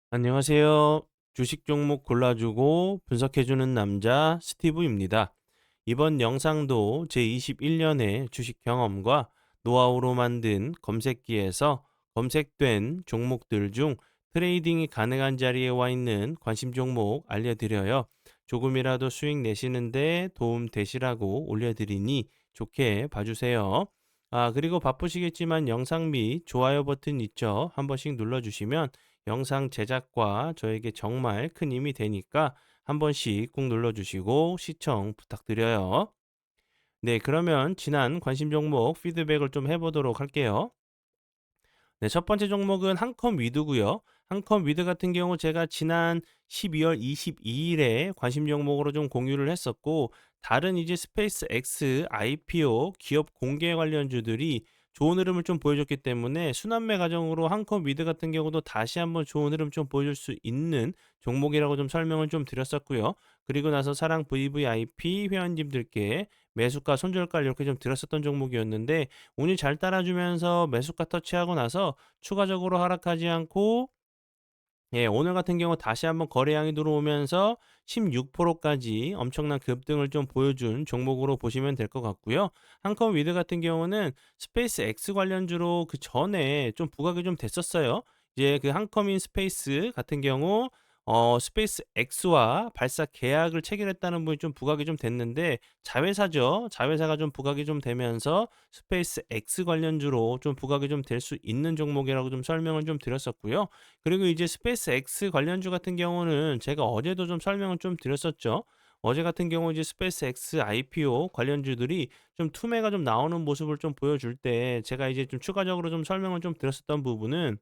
안녕하세요. 주식 종목 골라주고 분석해주는 남자 스티브입니다. 이번 영상도 제21년의 주식 경험과 노하우로 만든 검색기에서 검색된 종목들 중 트레이딩이 가능한 자리에 와 있는 관심 종목 알려드려요. 조금이라도 수익 내시는데 도움 되시라고 올려드리니 좋게 봐주세요. 그리고 바쁘시겠지만 영상 및 좋아요 버튼 있죠? 한 번씩 눌러주시면 영상 제작과 저에게 정말 큰 힘이 되니까 한 번씩 꾹 눌러주시고 시청 부탁드려요. 네, 그러면 지난 관심 종목 피드백을 좀 해보도록 할게요. 네, 첫 번째 종목은 한컴 위드고요. 한컴 위드 같은 경우 제가 지난 12월 22일에 관심 종목으로 좀 공유를 했었고, 다른 이제 스페이스 X IPO 기업 공개 관련주들이 좋은 흐름을 좀 보여줬기 때문에 순환매 과정으로 한컴 위드 같은 경우도 다시 한번 좋은 흐름 좀 보여줄 수 있는 종목이라고 좀 설명을 좀 드렸었고요. 그리고 나서 사랑 VVIP 회원님들께 매수가 손절가 이렇게 좀 드렸었던 종목이었는데, 운이 잘 따라주면서 매수가 터치하고 나서 추가적으로 하락하지 않고, 오늘 같은 경우 다시 한번 거래량이 들어오면서 16%까지 엄청난 급등을 좀 보여준 종목으로 보시면 될 것 같고요. 한컴 위드 같은 경우는 스페이스 X 관련주로 그 전에 좀 부각이 좀 됐었어요. 이제 그 한컴인 스페이스 같은 경우 스페이스 X와 발사 계약을 체결했다는 분이 좀 부각이 좀 됐는데, 자회사죠. 자회사가 좀 부각이 좀 되면서 스페이스 X 관련주로 좀 부각이 좀 될 수 있는 종목이라고 좀 설명을 좀 드렸었고요. 그리고 이제 스페이스 X 관련주 같은 경우는 제가 어제도 좀 설명을 좀 드렸었죠. 어제 같은 경우 이제 스페이스 X IPO 관련주들이 좀 투매가 좀 나오는 모습을 좀 보여줄 때, 제가 이제 좀 추가적으로 좀 설명을 좀 드렸었던 부분은,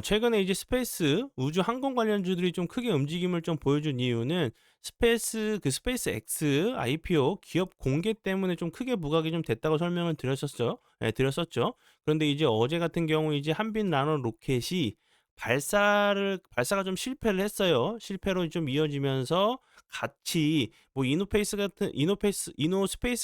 최근에 이제 스페이스 우주 항공 관련주들이 좀 크게 움직임을 좀 보여준 이유는 스페이스 X IPO 기업 공개 때문에 좀 크게 부각이 좀 됐다고 설명을 드렸었죠. 예, 드렸었죠. 그런데 이제 어제 같은 경우 이제 한빛 나노 로켓이 발사가 좀 실패를 했어요. 실패로 좀 이어지면서 같이 뭐 이노스페이스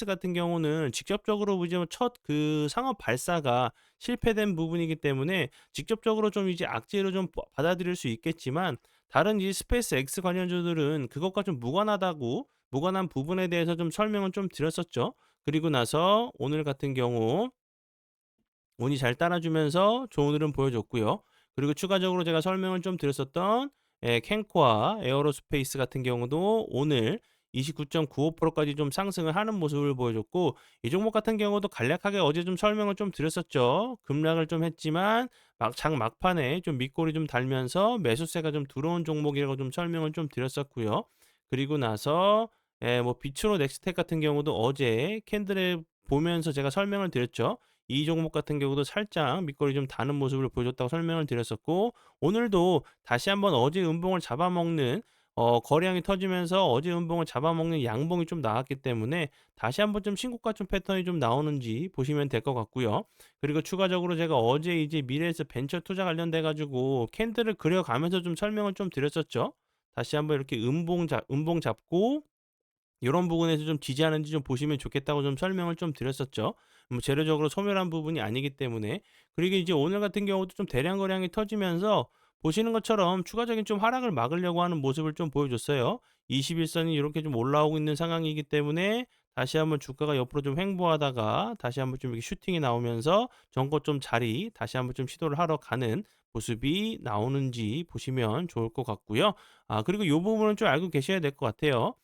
같은 경우는 직접적으로 이제 첫 그 상업 발사가 실패된 부분이기 때문에 직접적으로 좀 이제 악재로 좀 받아들일 수 있겠지만, 다른 이 스페이스 X 관련주들은 그것과 좀 무관한 부분에 대해서 좀 설명을 좀 드렸었죠. 그리고 나서 오늘 같은 경우 운이 잘 따라주면서 좋은 흐름 보여줬고요. 그리고 추가적으로 제가 설명을 좀 드렸었던 캔코아 에어로스페이스 같은 경우도 오늘 29.95%까지 좀 상승을 하는 모습을 보여줬고, 이 종목 같은 경우도 간략하게 어제 좀 설명을 좀 드렸었죠. 급락을 좀 했지만 장 막판에 좀 밑골이 좀 달면서 매수세가 좀 들어온 종목이라고 좀 설명을 좀 드렸었고요. 그리고 나서 뭐 비추로 넥스텍 같은 경우도 어제 캔들에 보면서 제가 설명을 드렸죠. 이 종목 같은 경우도 살짝 밑거리 좀 다는 모습을 보여줬다고 설명을 드렸었고, 오늘도 다시 한번 어제 음봉을 잡아먹는 거래량이 터지면서 어제 음봉을 잡아먹는 양봉이 좀 나왔기 때문에 다시 한번 좀 신고가 좀 패턴이 좀 나오는지 보시면 될 것 같고요. 그리고 추가적으로 제가 어제 이제 미래에서 벤처 투자 관련돼 가지고 캔들을 그려가면서 좀 설명을 좀 드렸었죠. 다시 한번 이렇게 음봉 잡고 요런 부분에서 좀 지지하는지 좀 보시면 좋겠다고 좀 설명을 좀 드렸었죠. 뭐 재료적으로 소멸한 부분이 아니기 때문에. 그리고 이제 오늘 같은 경우도 좀 대량 거래량이 터지면서 보시는 것처럼 추가적인 좀 하락을 막으려고 하는 모습을 좀 보여줬어요. 21선이 이렇게 좀 올라오고 있는 상황이기 때문에 다시 한번 주가가 옆으로 좀 횡보하다가 다시 한번 좀 이렇게 슈팅이 나오면서 전고 좀 자리 다시 한번 좀 시도를 하러 가는 모습이 나오는지 보시면 좋을 것 같고요. 그리고 요 부분은 좀 알고 계셔야 될 것 같아요.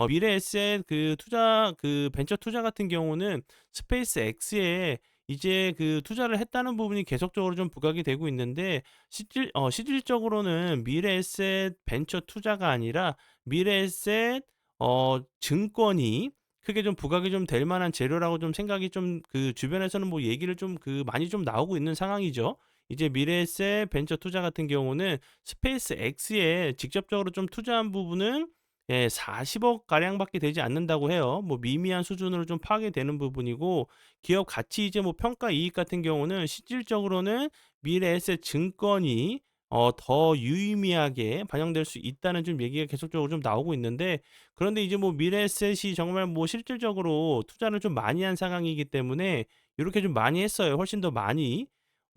미래에셋 그 투자 그 벤처 투자 같은 경우는 스페이스 X에 이제 그 투자를 했다는 부분이 계속적으로 좀 부각이 되고 있는데, 실질적으로는 미래에셋 벤처 투자가 아니라 미래에셋 증권이 크게 좀 부각이 좀 될 만한 재료라고 좀 생각이 좀 그 주변에서는 뭐 얘기를 좀 그 많이 좀 나오고 있는 상황이죠. 이제 미래에셋 벤처 투자 같은 경우는 스페이스 X에 직접적으로 좀 투자한 부분은 40억 가량밖에 되지 않는다고 해요. 뭐 미미한 수준으로 좀 파괴되는 부분이고, 기업 가치 이제 뭐 평가 이익 같은 경우는 실질적으로는 미래에셋 증권이 더 유의미하게 반영될 수 있다는 좀 얘기가 계속적으로 좀 나오고 있는데, 그런데 이제 뭐 미래에셋이 정말 뭐 실질적으로 투자를 좀 많이 한 상황이기 때문에 요렇게 좀 많이 했어요. 훨씬 더 많이.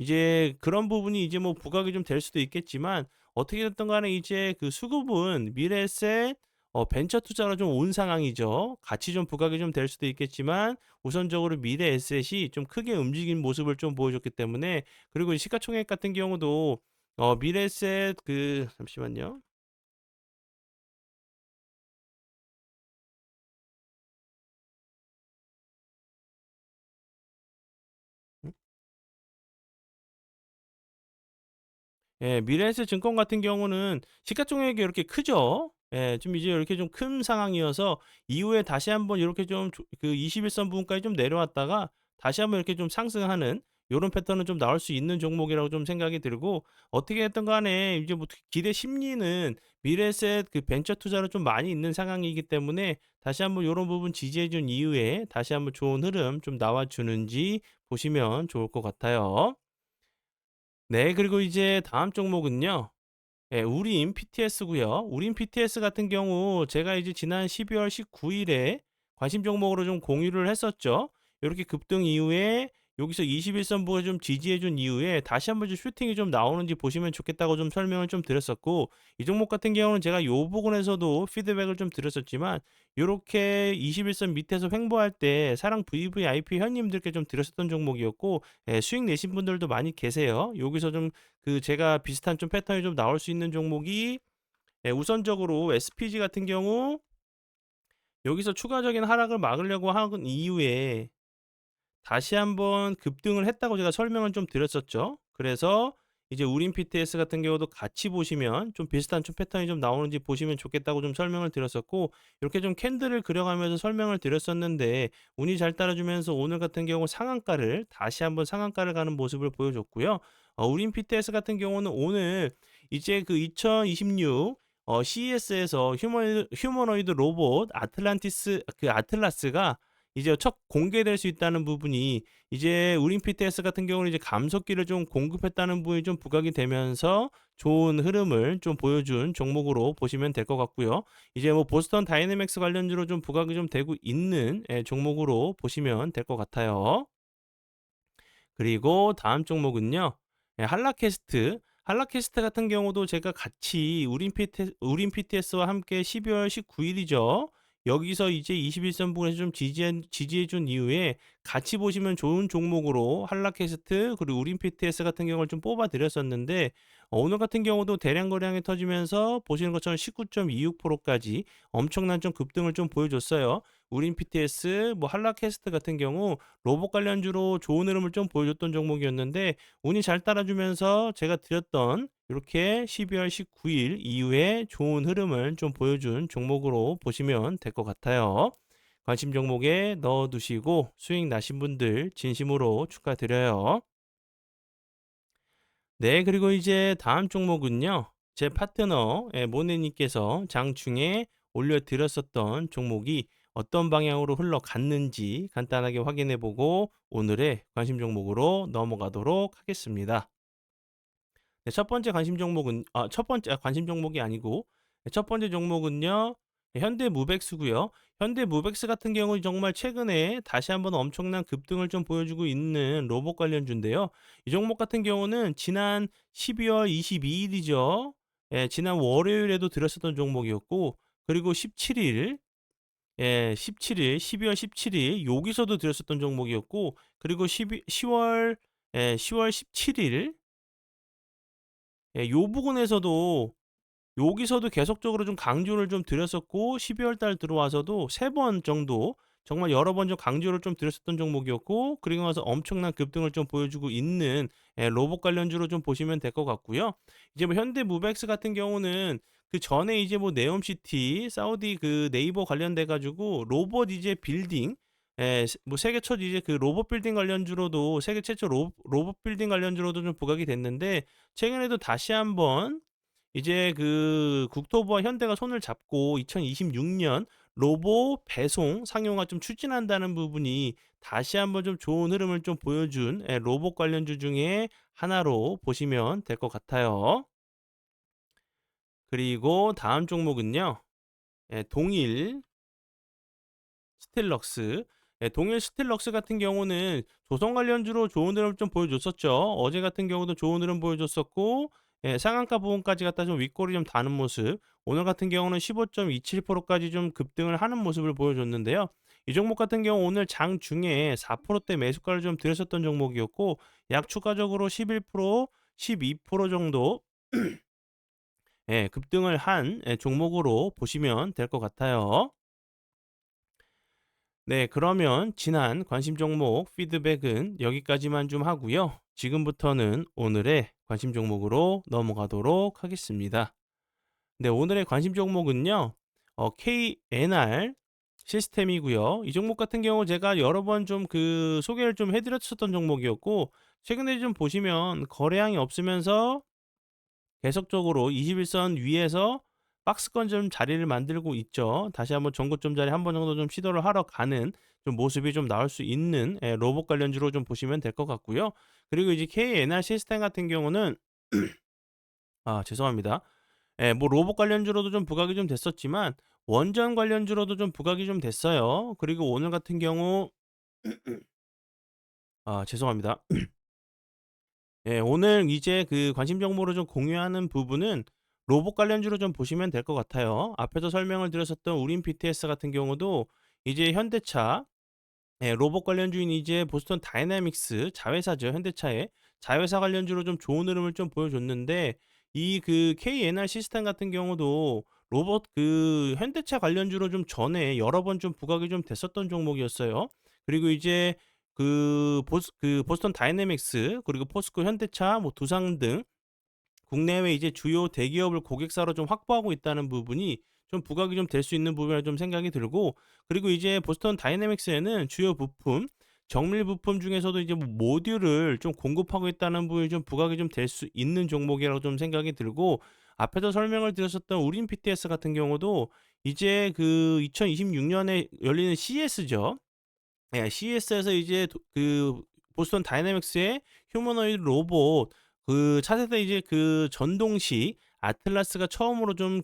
이제 그런 부분이 이제 뭐 부각이 좀 될 수도 있겠지만 어떻게 됐든 간에 이제 그 수급은 미래에셋 벤처 투자로 좀 온 상황이죠. 같이 좀 부각이 좀 될 수도 있겠지만 우선적으로 미래에셋이 좀 크게 움직인 모습을 좀 보여줬기 때문에, 그리고 이 시가총액 같은 경우도 미래에셋 그 잠시만요. 예. 미래에셋 증권 같은 경우는 시가총액이 이렇게 크죠. 예. 좀 이제 이렇게 좀 큰 상황이어서 이후에 다시 한번 이렇게 좀 그 21선 부분까지 좀 내려왔다가 다시 한번 이렇게 좀 상승하는 요런 패턴은 좀 나올 수 있는 종목이라고 좀 생각이 들고, 어떻게 됐든 간에 이제 뭐 기대 심리는 미래에셋 그 벤처 투자로 좀 많이 있는 상황이기 때문에 다시 한번 요런 부분 지지해 준 이후에 다시 한번 좋은 흐름 좀 나와 주는지 보시면 좋을 것 같아요. 네. 그리고 이제 다음 종목은요. 예, 우림 PTS고요. 우림 PTS 같은 경우 제가 이제 지난 12월 19일에 관심 종목으로 좀 공유를 했었죠. 이렇게 급등 이후에 여기서 21선 부에 좀 지지해 준 이후에 다시 한번 좀 슈팅이 좀 나오는지 보시면 좋겠다고 좀 설명을 좀 드렸었고, 이 종목 같은 경우는 제가 요 부분에서도 피드백을 좀 드렸었지만 요렇게 21선 밑에서 횡보할 때 사랑 VVIP 회원님들께 좀 드렸었던 종목이었고, 예, 수익 내신 분들도 많이 계세요. 여기서 좀 그 제가 비슷한 좀 패턴이 좀 나올 수 있는 종목이, 예, 우선적으로 SPG 같은 경우 여기서 추가적인 하락을 막으려고 한 이후에 다시 한번 급등을 했다고 제가 설명을 좀 드렸었죠. 그래서 이제 우림 PTS 같은 경우도 같이 보시면 좀 비슷한 좀 패턴이 좀 나오는지 보시면 좋겠다고 좀 설명을 드렸었고, 이렇게 좀 캔들을 그려가면서 설명을 드렸었는데 운이 잘 따라주면서 오늘 같은 경우 상한가를 다시 한번 상한가를 가는 모습을 보여줬고요. 우림 PTS 같은 경우는 오늘 이제 그 2026 CES에서 휴머노이드 로봇 아틀란티스 그 아틀라스가 이제 첫 공개될 수 있다는 부분이, 이제 우림 PTS 같은 경우는 이제 감속기를 좀 공급했다는 부분이 좀 부각이 되면서 좋은 흐름을 좀 보여준 종목으로 보시면 될 것 같고요. 이제 뭐 보스턴 다이내믹스 관련주로 좀 부각이 좀 되고 있는, 예, 종목으로 보시면 될 것 같아요. 그리고 다음 종목은요. 예, 한라캐스트. 한라캐스트 같은 경우도 제가 같이 우림 PTS와 함께 12월 19일이죠. 여기서 이제 21선 부분에서 좀 지지해 준 이후에 같이 보시면 좋은 종목으로 한라캐스트 그리고 우림 PTS 같은 경우를 좀 뽑아 드렸었는데, 오늘 같은 경우도 대량 거래량이 터지면서 보시는 것처럼 19.26%까지 엄청난 좀 급등을 좀 보여줬어요. 우림 PTS, 뭐 한라캐스트 같은 경우 로봇 관련주로 좋은 흐름을 좀 보여줬던 종목이었는데 운이 잘 따라주면서 제가 드렸던 이렇게 12월 19일 이후에 좋은 흐름을 좀 보여준 종목으로 보시면 될 것 같아요. 관심 종목에 넣어두시고 수익 나신 분들 진심으로 축하드려요. 네, 그리고 이제 다음 종목은요. 제 파트너 모네님께서 장중에 올려드렸었던 종목이 어떤 방향으로 흘러갔는지 간단하게 확인해 보고 오늘의 관심 종목으로 넘어가도록 하겠습니다. 네, 첫 번째 관심 종목은 첫 번째 관심 종목이 아니고, 네, 첫 번째 종목은요. 현대무백스고요. 현대무백스 같은 경우는 정말 최근에 다시 한번 엄청난 급등을 좀 보여주고 있는 로봇 관련주인데요. 이 종목 같은 경우는 지난 12월 22일이죠. 예, 지난 월요일에도 들었었던 종목이었고, 그리고 17일, 예, 17일, 12월 17일 여기서도 들었었던 종목이었고, 그리고 10월, 예, 10월 17일, 예, 요 부분에서도 여기서도 계속적으로 좀 강조를 좀 드렸었고, 12월 달 들어와서도 3번 정도 정말 여러 번 좀 강조를 좀 드렸었던 종목이었고, 그리고 나서 엄청난 급등을 좀 보여주고 있는, 예, 로봇 관련주로 좀 보시면 될 것 같고요. 이제 뭐 현대무백스 같은 경우는 그전에 이제 뭐 네옴시티 사우디 그 네이버 관련돼 가지고 로봇 이제 빌딩, 예, 뭐 세계 첫 이제 그 로봇 빌딩 관련주로도 세계 최초 로봇 빌딩 관련주로도 좀 부각이 됐는데, 최근에도 다시 한번 이제 그 국토부와 현대가 손을 잡고 2026년 로봇 배송 상용화 좀 추진한다는 부분이 다시 한번 좀 좋은 흐름을 좀 보여준, 예, 로봇 관련주 중에 하나로 보시면 될 것 같아요. 그리고 다음 종목은요. 예, 동일 스텔럭스. 동일 스틸럭스 같은 경우는 조선 관련주로 좋은 흐름 좀 보여줬었죠. 어제 같은 경우도 좋은 흐름 보여줬었고, 상한가 부분까지 갖다 좀 윗골이 좀 다는 모습. 오늘 같은 경우는 15.27%까지 좀 급등을 하는 모습을 보여줬는데요. 이 종목 같은 경우 오늘 장 중에 4%대 매수가를 좀 들였었던 종목이었고, 약 추가적으로 11%, 12% 정도 급등을 한 종목으로 보시면 될 것 같아요. 네, 그러면 지난 관심 종목 피드백은 여기까지만 좀 하고요. 지금부터는 오늘의 관심 종목으로 넘어가도록 하겠습니다. 네, 오늘의 관심 종목은요. KNR 시스템이고요. 이 종목 같은 경우 제가 여러 번 좀 소개를 좀 해드렸었던 종목이었고, 최근에 좀 보시면 거래량이 없으면서 계속적으로 21선 위에서 박스권 좀 자리를 만들고 있죠. 다시 한번 전고점 자리 한 번 정도 좀 시도를 하러 가는 좀 모습이 좀 나올 수 있는 로봇 관련주로 좀 보시면 될 것 같고요. 그리고 이제 KNR 시스템 같은 경우는 죄송합니다. 뭐 로봇 관련주로도 좀 부각이 좀 됐었지만 원전 관련주로도 좀 부각이 좀 됐어요. 그리고 오늘 같은 경우 죄송합니다. 오늘 이제 관심 정보를 좀 공유하는 부분은 로봇 관련주로 좀 보시면 될 것 같아요. 앞에서 설명을 드렸었던 우린 BTS 같은 경우도 이제 현대차, 로봇 관련주인 이제 보스턴 다이나믹스 자회사죠. 현대차의 자회사 관련주로 좀 좋은 흐름을 좀 보여줬는데 이 KNR 시스템 같은 경우도 로봇 현대차 관련주로 좀 전에 여러 번 좀 부각이 좀 됐었던 종목이었어요. 그리고 이제 보스턴 다이내믹스 그리고 포스코 현대차 뭐 두상 등 국내외 이제 주요 대기업을 고객사로 좀 확보하고 있다는 부분이 좀 부각이 좀 될 수 있는 부분이라 좀 생각이 들고, 그리고 이제 보스턴 다이내믹스에는 주요 부품, 정밀 부품 중에서도 이제 뭐 모듈을 좀 공급하고 있다는 부분이 좀 부각이 좀 될 수 있는 종목이라고 좀 생각이 들고, 앞에서 설명을 드렸었던 우린 PTS 같은 경우도 이제 2026년에 열리는 CES죠. CES에서 이제 보스턴 다이내믹스의 휴머노이드 로봇 차세대 이제 전동식 아틀라스가 처음으로 좀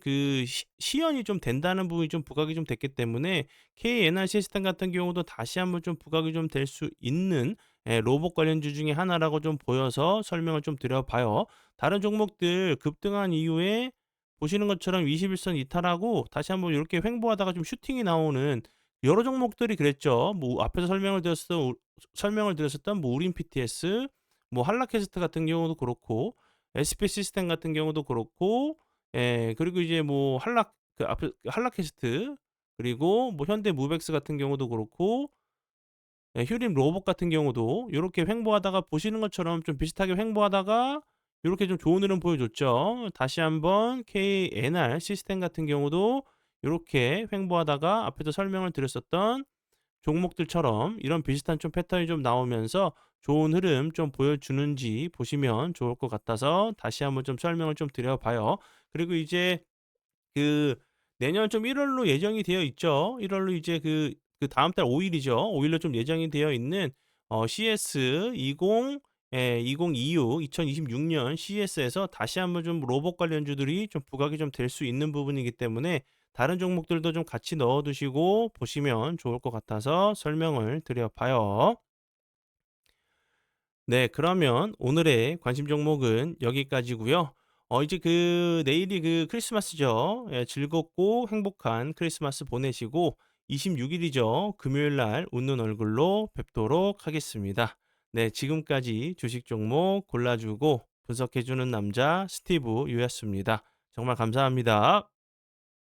시연이 좀 된다는 부분이 좀 부각이 좀 됐기 때문에 KNR 시스템 같은 경우도 다시 한번 좀 부각이 좀 될 수 있는 로봇 관련주 중에 하나라고 좀 보여서 설명을 좀 드려 봐요. 다른 종목들 급등한 이후에 보시는 것처럼 21선 이탈하고 다시 한번 이렇게 횡보하다가 좀 슈팅이 나오는 여러 종목들이 그랬죠. 뭐 앞에서 설명을 드렸었던 뭐 우린 PTS, 뭐 한라캐스트 같은 경우도 그렇고, SP 시스템 같은 경우도 그렇고, 그리고 이제 뭐 앞에 한라캐스트, 그리고 뭐 현대무벡스 같은 경우도 그렇고, 휴림 로봇 같은 경우도 요렇게 횡보하다가 보시는 것처럼 좀 비슷하게 횡보하다가 요렇게 좀 좋은 흐름 보여줬죠. 다시 한번 KNR 시스템 같은 경우도 요렇게 횡보하다가 앞에서 설명을 드렸었던 종목들처럼 이런 비슷한 좀 패턴이 좀 나오면서 좋은 흐름 좀 보여주는지 보시면 좋을 것 같아서 다시 한번 좀 설명을 좀 드려 봐요. 그리고 이제 그 내년 좀 1 월로 예정이 되어 있죠. 1 월로 이제 다음 달 5 일이죠. 5 일로 좀 예정이 되어 있는 CS 2026년 CES에서 다시 한번 좀 로봇 관련주들이 좀 부각이 좀 될 수 있는 부분이기 때문에 다른 종목들도 좀 같이 넣어 두시고 보시면 좋을 것 같아서 설명을 드려 봐요. 네, 그러면 오늘의 관심 종목은 여기까지고요. 이제 내일이 크리스마스죠. 즐겁고 행복한 크리스마스 보내시고 26 일이죠. 금요일 날 웃는 얼굴로 뵙도록 하겠습니다. 네, 지금까지 주식 종목 골라주고 분석해 주는 남자 스티브 유였습니다. 정말 감사합니다.